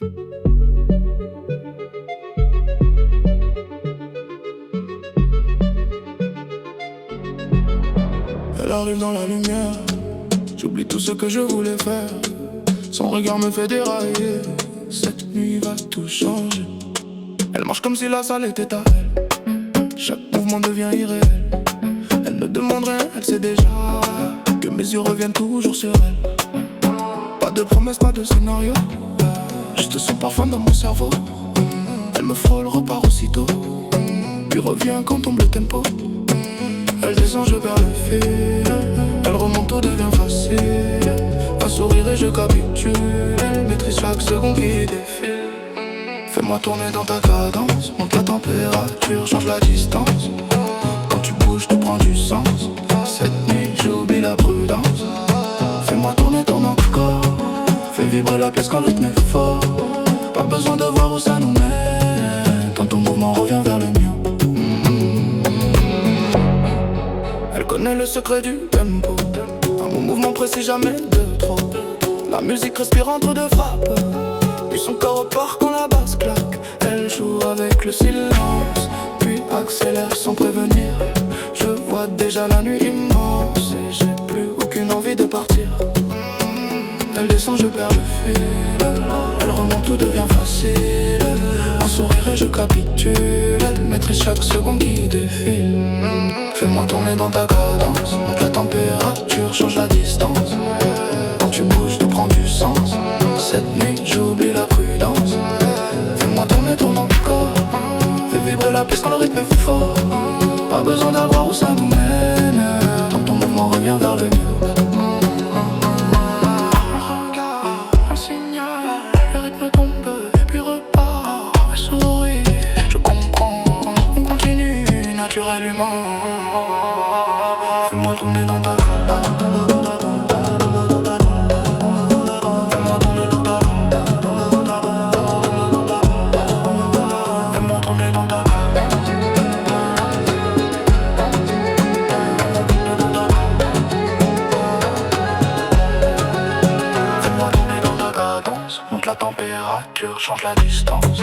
Elle arrive dans la lumière, j'oublie tout ce que je voulais faire. Son regard me fait dérailler, cette nuit va tout changer. Elle marche comme si la salle était à elle, chaque mouvement devient irréel. Elle ne demande rien, elle sait déjà que mes yeux reviennent toujours sur elle. Pas de promesses, pas de scénario, juste son parfum dans mon cerveau. Elle me frôle, repart aussitôt, puis revient quand tombe le tempo. Elle descend, je perds le fil. Elle remonte, tout devient facile. Un sourire et je capitule. Elle maîtrise chaque seconde qui défile. Fais-moi tourner dans ta cadence. Monte la température, change la distance. Quand tu bouges, tout prend du sens. Cette nuit, j'oublie la prudence. Fais-moi tourner ton corps. Fais vibrer la pièce quand le rythme est fort. Pas besoin de voir où ça nous mène. Quand ton mouvement revient vers le mien. Elle connaît le secret du tempo. Un bon mouvement précis, jamais de trop. La musique respire entre deux frappes. Puis son corps repart quand la basse claque. Elle joue avec le silence, puis accélère sans prévenir. Je vois déjà la nuit immense et j'ai plus aucune envie de partir. Elle descend, je perds le fil. Elle remonte, tout devient facile. Un sourire et je capitule. Elle maîtrise chaque seconde qui défile. Fais-moi tourner dans ta cadence. Monte la température, change la distance. Quand tu bouges, tout prend du sens. Cette nuit, j'oublie la prudence. Fais-moi tourner ton corps. Fais vibrer la pièce quand le rythme est fort. Pas besoin d'avoir où ça nous mène. Tant ton mouvement revient vers le mur. Un signal, le rythme tombe et puis repart. Elle sourit, je comprends. On continue naturellement. Fais-moi tourner dans ta monte la température, change la distance.